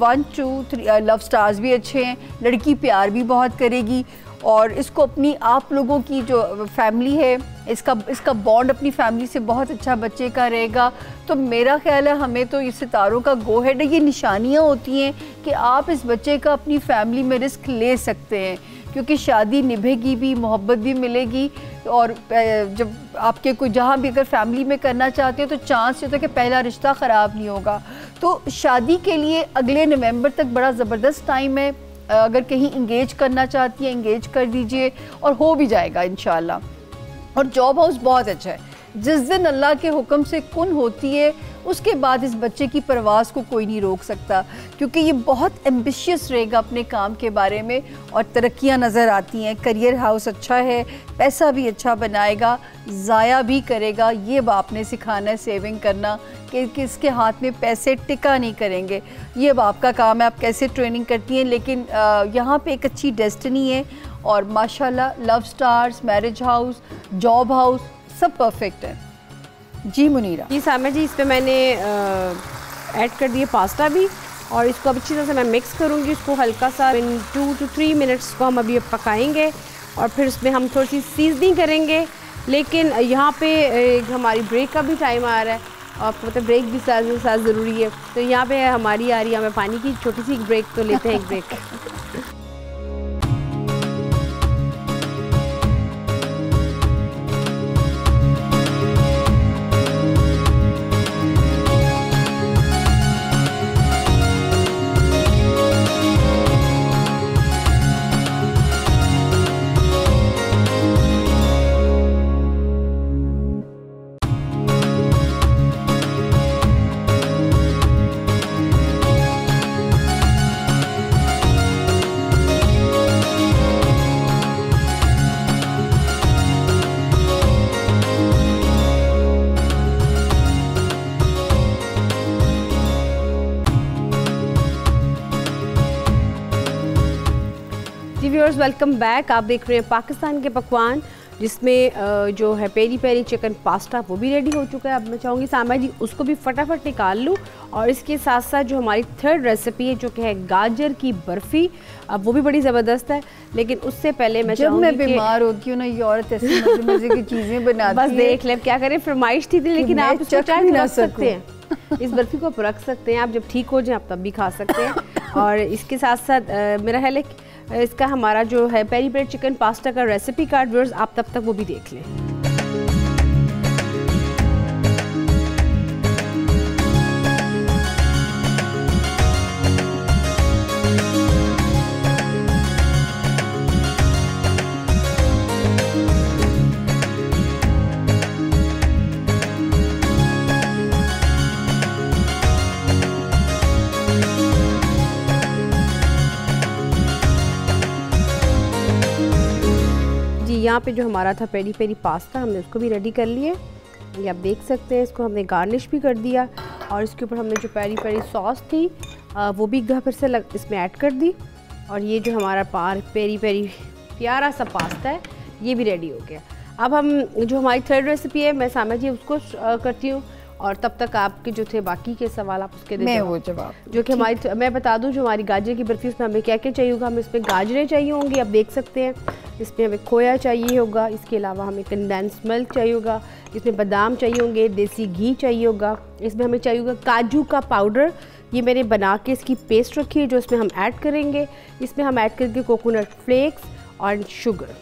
Speaker 2: 1 2 3 लव स्टार्स भी अच्छे हैं, लड़की प्यार भी बहुत करेगी और इसको अपनी आप लोगों की जो फैमिली है इसका बॉन्ड अपनी फैमिली से बहुत अच्छा बच्चे का रहेगा। तो मेरा ख्याल है हमें तो ये सितारों का गो हेड है। ये निशानियाँ होती हैं कि आप इस बच्चे का अपनी फैमिली में रिस्क ले सकते हैं क्योंकि शादी निभेगी भी, मोहब्बत भी मिलेगी और जब आपके कोई जहाँ भी अगर फैमिली में करना चाहते हो तो चांस ये होता है कि पहला रिश्ता ख़राब नहीं होगा। तो शादी के लिए अगले नवंबर तक बड़ा ज़बरदस्त टाइम है। अगर कहीं इंगेज करना चाहती है इंगेज कर दीजिए और हो भी जाएगा इंशाल्लाह। और जॉब हाउस बहुत अच्छा है, जिस दिन अल्लाह के हुक्म से कुन होती है उसके बाद इस बच्चे की परवाज़ को कोई नहीं रोक सकता क्योंकि ये बहुत एम्बिशियस रहेगा अपने काम के बारे में और तरक्कियां नज़र आती हैं। करियर हाउस अच्छा है, पैसा भी अच्छा बनाएगा, ज़ाया भी करेगा। ये बाप ने सिखाना है सेविंग करना कि इसके हाथ में पैसे टिका नहीं करेंगे। ये बाप का काम है, आप कैसे ट्रेनिंग करती हैं। लेकिन यहाँ पे एक अच्छी डेस्टिनी है और माशाल्लाह love stars, marriage house, job house सब परफेक्ट है। जी मुनीरा
Speaker 1: जी सामिया जी, इस पर मैंने ऐड कर दिए पास्ता भी और इसको अब अच्छी तरह से मैं मिक्स करूँगी। इसको हल्का सा 2 to 3 मिनट्स को हम अभी पकाएंगे और फिर उसमें हम थोड़ी सी सीजनिंग करेंगे। लेकिन यहाँ पे हमारी ब्रेक का भी टाइम आ रहा है और मतलब ब्रेक भी साथ ज़रूरी है। तो यहाँ पे हमारी आ रही है हमें पानी की छोटी सी ब्रेक, तो लेते हैं एक ब्रेक। Viewers welcome back. आप देख रहे हैं पाकिस्तान के पकवान, जिसमें जो है पेरी पेरी चिकन पास्ता वो भी रेडी हो चुका है। अब मैं चाहूँगी सामा जी उसको भी फटाफट निकाल लूँ और इसके साथ साथ जो हमारी थर्ड रेसिपी है जो कि है गाजर की बर्फ़ी, अब वो भी बड़ी ज़बरदस्त है। लेकिन उससे पहले मैं
Speaker 2: जब मैं बीमार होती हूँ ना ये औरत ऐसी मज़े मज़े की चीज़ें बनाती है।
Speaker 1: बस देख ले क्या करें, फरमाइश थी लेकिन आप इसको चाहे रख सकते हैं, इस बर्फ़ी को आप रख सकते हैं, आप जब ठीक हो जाए आप तब भी खा सकते हैं। और इसके साथ साथ मेरा ख्याल है इसका हमारा जो है पेरी पेरी चिकन पास्ता का रेसिपी कार्ड व्यूअर्स आप तब तक वो भी देख लें। यहाँ पे जो हमारा था पेरी पेरी पास्ता हमने उसको भी रेडी कर लिए, ये आप देख सकते हैं। इसको हमने गार्निश भी कर दिया और इसके ऊपर हमने जो पेरी पेरी सॉस थी वो भी फिर से इसमें ऐड कर दी। और ये जो हमारा पेरी पेरी प्यारा सा पास्ता है ये भी रेडी हो गया। अब हम जो हमारी थर्ड रेसिपी है मैं सामा जी उसको करती हूँ और तब तक आपके जो थे बाकी के सवाल आप उसके दें
Speaker 2: वो जवाब जो
Speaker 1: कि हमारी मैं बता दूं जो हमारी गाजर की बर्फ़ी उसमें हमें क्या क्या चाहिए होगा। हमें इसमें गाजरें चाहिए होंगी, आप देख सकते हैं। इसमें हमें खोया चाहिए होगा, इसके अलावा हमें कंडेंस मिल्क चाहिए होगा, इसमें बादाम चाहिए होंगे, देसी घी चाहिए होगा, इसमें हमें चाहिए होगा काजू का पाउडर, ये मैंने बना के इसकी पेस्ट रखी है जो इसमें हम ऐड करेंगे। इसमें हम ऐड करके कोकोनट फ्लेक्स और शुगर,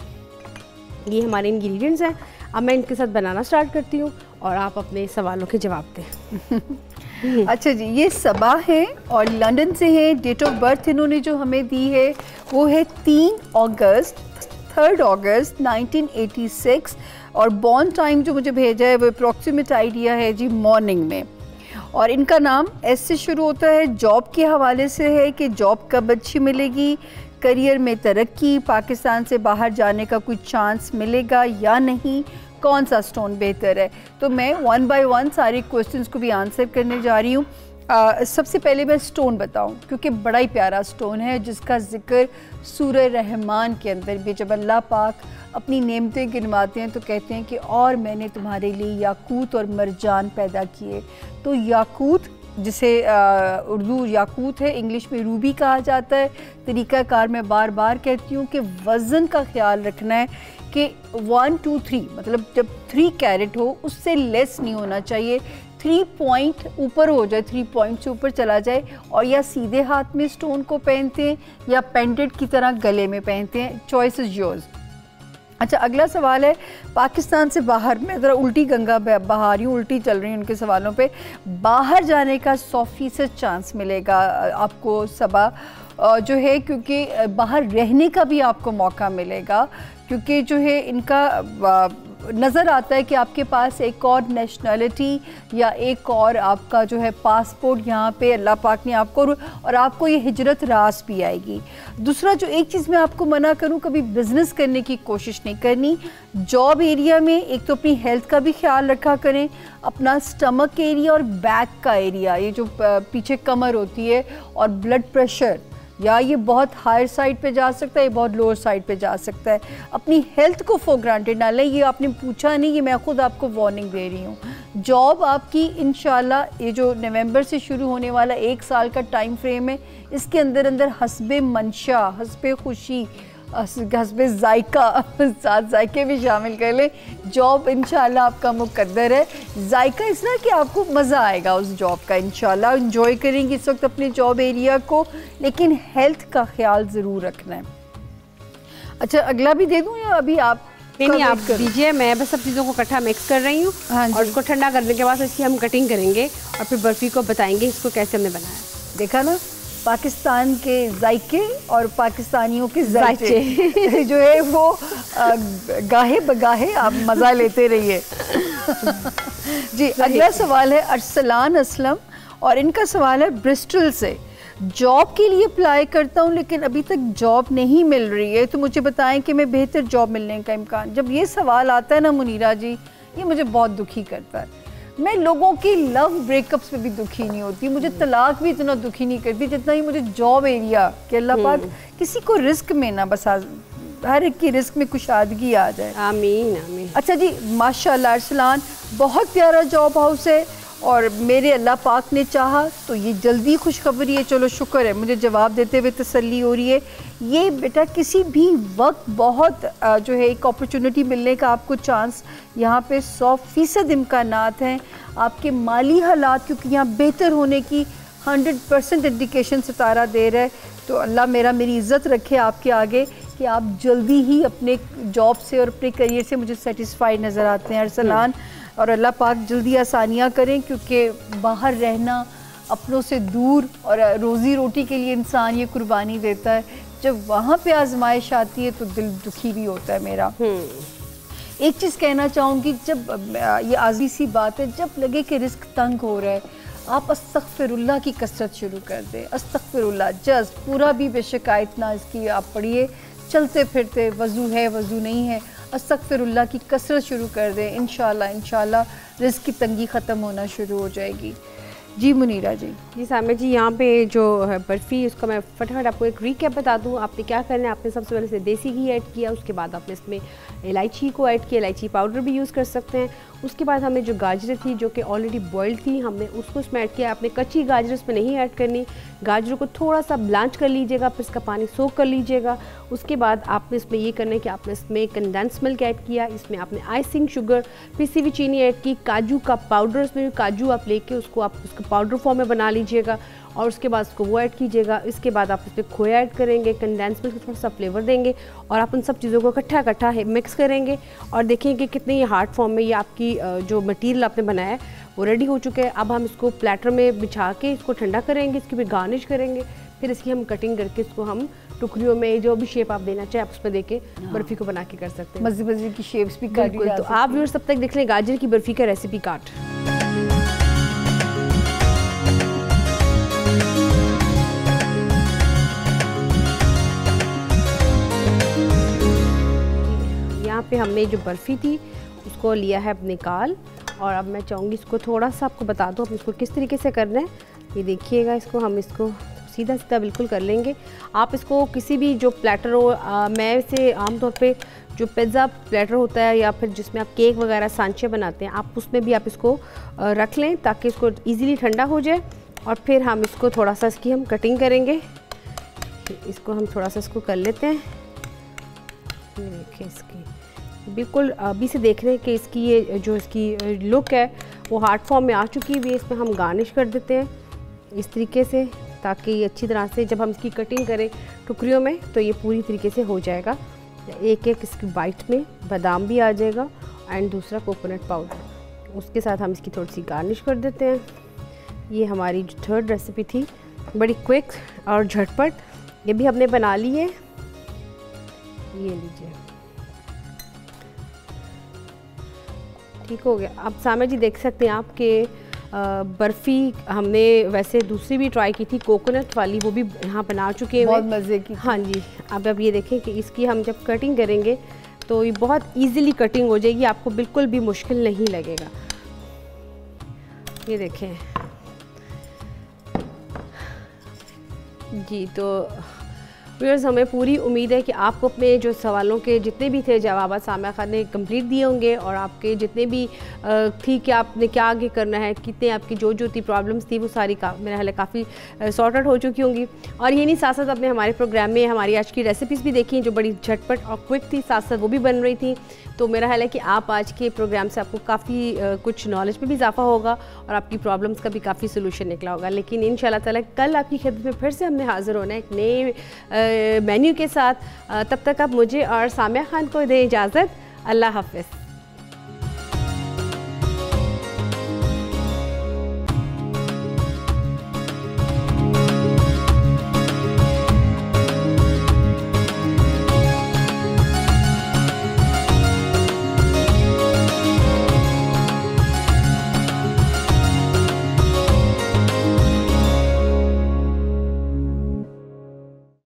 Speaker 1: ये हमारे इंग्रेडिएंट्स हैं। अब मैं इनके साथ बनाना स्टार्ट करती हूँ और आप अपने सवालों के जवाब दें।
Speaker 2: अच्छा जी, ये सबा है और लंदन से है। डेट ऑफ बर्थ इन्होंने जो हमें दी है वो है 3 अगस्त 1986 और बॉर्न टाइम जो मुझे भेजा है वो अप्रॉक्सीमेट आइडिया है जी मॉर्निंग में। और इनका नाम एस से शुरू होता है। जॉब के हवाले से है कि जॉब कब अच्छी मिलेगी, करियर में तरक्की, पाकिस्तान से बाहर जाने का कोई चांस मिलेगा या नहीं, कौन सा स्टोन बेहतर है। तो मैं 1 बाय 1 सारे क्वेश्चंस को भी आंसर करने जा रही हूँ। सबसे पहले मैं स्टोन बताऊं क्योंकि बड़ा ही प्यारा स्टोन है जिसका जिक्र सूरह रहमान के अंदर भी, जब अल्लाह पाक अपनी नेमतें गिनवाते हैं तो कहते हैं कि और मैंने तुम्हारे लिए याकूत और मरजान पैदा किए। तो याकूत जिसे उर्दू याकूत है, इंग्लिश में रूबी कहा जाता है। तरीक़ाकार मैं बार बार कहती हूँ कि वज़न का ख्याल रखना है कि 1 2 3 मतलब जब 3 कैरेट हो उससे लेस नहीं होना चाहिए। 3 पॉइंट ऊपर हो जाए, 3 पॉइंट से ऊपर चला जाए, और या सीधे हाथ में स्टोन को पहनते हैं या पेंडेंट की तरह गले में पहनते हैं, चॉइस इज़ योर्स। अच्छा, अगला सवाल है पाकिस्तान से बाहर, मैं ज़रा उल्टी गंगा बहा रही हूँ, उल्टी चल रही हूँ उनके सवालों पे। बाहर जाने का 100% चांस मिलेगा आपको सबा जो है, क्योंकि बाहर रहने का भी आपको मौका मिलेगा, क्योंकि जो है इनका नज़र आता है कि आपके पास एक और नेशनलिटी या एक और आपका जो है पासपोर्ट यहाँ पे अल्लाह पाक ने आपको, और आपको ये हिजरत रास भी आएगी। दूसरा जो एक चीज़ मैं आपको मना करूँ, कभी बिज़नेस करने की कोशिश नहीं करनी। जॉब एरिया में एक तो अपनी हेल्थ का भी ख्याल रखा करें, अपना स्टमक एरिया और बैक का एरिया, ये जो पीछे कमर होती है, और ब्लड प्रेशर, या ये बहुत हायर साइड पे जा सकता है, ये बहुत लोअर साइड पे जा सकता है। अपनी हेल्थ को फॉर ग्रांटेड ना लें, ये आपने पूछा नहीं, ये मैं खुद आपको वार्निंग दे रही हूँ। जॉब आपकी इंशाल्लाह ये जो नवंबर से शुरू होने वाला 1 साल का टाइम फ्रेम है, इसके अंदर अंदर हस्बे मंशा, हस्बे खुशी हस्बे जायका साथ जायके भी शामिल कर लें। जॉब इंशाल्लाह आपका मुकद्दर है। जायका इसलिए कि आपको मज़ा आएगा उस जॉब का, इंशाल्लाह इंजॉय करेंगे इस वक्त अपने जॉब एरिया को, लेकिन हेल्थ का ख्याल ज़रूर रखना है। अच्छा, अगला भी दे दूँ या अभी आप?
Speaker 1: नहीं, आप दीजिए, मैं बस सब चीज़ों को इकट्ठा मिक्स कर रही हूँ।
Speaker 2: हाँ,
Speaker 1: और उसको ठंडा करने के बाद इसकी हम कटिंग करेंगे और फिर बर्फ़ी को बताएंगे इसको कैसे हमने बनाया।
Speaker 2: देखा ना, पाकिस्तान के जायके और पाकिस्तानियों के जायचे जो है वो गाहे बगाहे आप मज़ा लेते रहिए। जी, अगला सवाल है अरसलान असलम और इनका सवाल है ब्रिस्टल से। जॉब के लिए अप्लाई करता हूँ लेकिन अभी तक जॉब नहीं मिल रही है, तो मुझे बताएं कि मैं बेहतर जॉब मिलने का इम्कान। जब ये सवाल आता है ना मुनीरा जी, ये मुझे बहुत दुखी करता है। मैं लोगों की लव ब्रेकअप्स पे भी दुखी नहीं होती, मुझे तलाक भी इतना दुखी नहीं करती जितना ही मुझे जॉब एरिया के अल्लाह पाक किसी को रिस्क में ना, बस हर एक की रिस्क में कुशादगी आ जाए।
Speaker 1: आमीन आमीन।
Speaker 2: अच्छा जी, माशाल्लाह अरसलान, बहुत प्यारा जॉब हाउस है और मेरे अल्लाह पाक ने चाहा तो ये जल्दी खुशखबरी है। चलो शुक्र है, मुझे जवाब देते हुए तसल्ली हो रही है। ये बेटा किसी भी वक्त बहुत जो है एक अपॉर्चुनिटी मिलने का आपको चांस यहाँ पे 100% इम्कानात हैं। आपके माली हालात क्योंकि यहाँ बेहतर होने की 100% इंडिकेशन सितारा दे रहा है, तो अल्लाह मेरी इज़्ज़त रखे आपके आगे कि आप जल्दी ही अपने जॉब से और अपने करियर से मुझे सेटिस्फाइड नज़र आते हैं अरसलान। और अल्लाह पाक जल्दी आसानियाँ करें, क्योंकि बाहर रहना, अपनों से दूर, और रोज़ी रोटी के लिए इंसान ये कुर्बानी देता है। जब वहाँ पे आजमाइश आती है तो दिल दुखी भी होता है मेरा। एक चीज़ कहना चाहूँगी, जब ये आज़ी सी बात है, जब लगे कि रिस्क तंग हो रहा है, आप अस्तगफिरुल्लाह की कसरत शुरू कर दें। अस्तगफिरुल्लाह जस्ट पूरा भी बेशिकायत ना इसकी आप पढ़िए, चलते फिरते, वज़ू है वज़ू नहीं है, अस्तगफिरुल्लाह की कसरत शुरू कर दें। इंशाल्लाह रिज़्क की तंगी ख़त्म होना शुरू हो जाएगी। जी मुनीरा जी।
Speaker 1: जी सामिया जी, यहाँ पे जो है बर्फ़ी, उसका मैं फटाफट आपको एक रीकैप बता दूँ। आपने क्या करना है, आपने सबसे पहले से देसी घी ऐड किया, उसके बाद आपने इसमें इलायची को ऐड किया, इलायची पाउडर भी यूज़ कर सकते हैं। उसके बाद हमने जो गाजरें थी जो कि ऑलरेडी बॉइल्ड थी, हमने उसको इसमें ऐड किया। आपने कच्ची गाजर इसमें नहीं ऐड करनी, गाजरों को थोड़ा सा ब्लांच कर लीजिएगा, फिर इसका पानी सोक कर लीजिएगा। उसके बाद आपने इसमें ये करना है कि आपने इसमें कंडेंस मिल्क ऐड किया, इसमें आपने आइसिंग शुगर, पिसी हुई चीनी ऐड की, काजू का पाउडर, इसमें काजू आप लेके उसको आप उसका पाउडर फॉर्म में बना लीजिएगा और उसके बाद उसको वो ऐड कीजिएगा। इसके बाद आप इसमें खोया ऐड करेंगे, कंडेंस मिल्क थोड़ा सा फ्लेवर देंगे और आप उन सब चीज़ों को इकट्ठा मिक्स करेंगे और देखेंगे कितने ये हार्ड फॉर्म में ये आपकी जो मटीरियल आपने बनाया है वो रेडी हो चुके हैं। अब हम इसको प्लेटर में बिछा के इसको ठंडा करेंगे, इसकी भी गार्निश करेंगे, फिर इसकी हम कटिंग करके इसको हम टुकड़ियों में जो भी शेप आप देना चाहे आप उसमें देके बर्फ़ी को बना के कर सकते हैं।
Speaker 2: मज़े की शेप्स भी काटी जा सकती हैं।
Speaker 1: तो आप व्यूअर्स तब तक देख लें गाजर की बर्फ़ी का रेसिपी कार्ड। यहाँ पे हमने जो बर्फ़ी थी उसको लिया है अब निकाल, और अब मैं चाहूँगी इसको थोड़ा सा आपको बता दूँ अब इसको किस तरीके से करना है। ये देखिएगा, इसको हम इसको सीधा सीधा बिल्कुल कर लेंगे। आप इसको किसी भी जो प्लेटर हो, मैं इसे आमतौर पे जो पिज़्ज़ा प्लेटर होता है या फिर जिसमें आप केक वगैरह सांचे बनाते हैं, आप उसमें भी आप इसको रख लें ताकि इसको ईज़िली ठंडा हो जाए। और फिर हम इसको थोड़ा सा इसकी हम कटिंग करेंगे। इसको हम थोड़ा सा इसको कर लेते हैं। देखिए इसकी बिल्कुल अभी से देख रहे हैं कि इसकी ये जो इसकी लुक है वो हार्ड फॉर्म में आ चुकी है। इसमें हम गार्निश कर देते हैं इस तरीके से, ताकि ये अच्छी तरह से जब हम इसकी कटिंग करें टुकड़ियों में तो ये पूरी तरीके से हो जाएगा। एक एक इसकी बाइट में बादाम भी आ जाएगा एंड दूसरा कोकोनट पाउडर, उसके साथ हम इसकी थोड़ी सी गार्निश कर देते हैं। ये हमारी जो थर्ड रेसिपी थी बड़ी क्विक और झटपट, ये भी हमने बना ली है। ये लीजिए, ठीक हो गया। अब सामिया जी देख सकते हैं आपके बर्फ़ी हमने वैसे दूसरी भी ट्राई की थी कोकोनट वाली, वो भी यहाँ बना चुके हैं,
Speaker 2: बहुत मज़े की।
Speaker 1: हाँ जी। अब ये देखें कि इसकी हम जब कटिंग करेंगे तो ये बहुत इजीली कटिंग हो जाएगी, आपको बिल्कुल भी मुश्किल नहीं लगेगा। ये देखें जी, तो व्यूअर्स, हमें पूरी उम्मीद है कि आपको अपने जो सवालों के जितने भी थे जवाब सामिया खान ने कंप्लीट दिए होंगे, और आपके जितने भी थी कि आपने क्या आगे करना है, कितने आपकी जो थी प्रॉब्लम्स थी वो सारी मेरा ख्याल है काफ़ी सॉर्ट आउट हो चुकी होंगी। और ये नहीं, साथ साथ अपने हमारे प्रोग्राम में हमारी आज की रेसिपीज़ भी देखी जो बड़ी झटपट और क्विक थी, साथ साथ वो भी बन रही थी। तो मेरा ख्याल है कि आप आज के प्रोग्राम से आपको काफ़ी कुछ नॉलेज में भी इजाफा होगा और आपकी प्रॉब्लम्स का भी काफ़ी सोल्यूशन निकला होगा। लेकिन इंशाल्लाह ताला कल आपकी खिदमत में फिर से हमने हाज़िर होना है एक नए मेन्यू के साथ। तब तक आप मुझे और सामिया खान को दें इजाज़त। अल्लाह हाफ़िज़।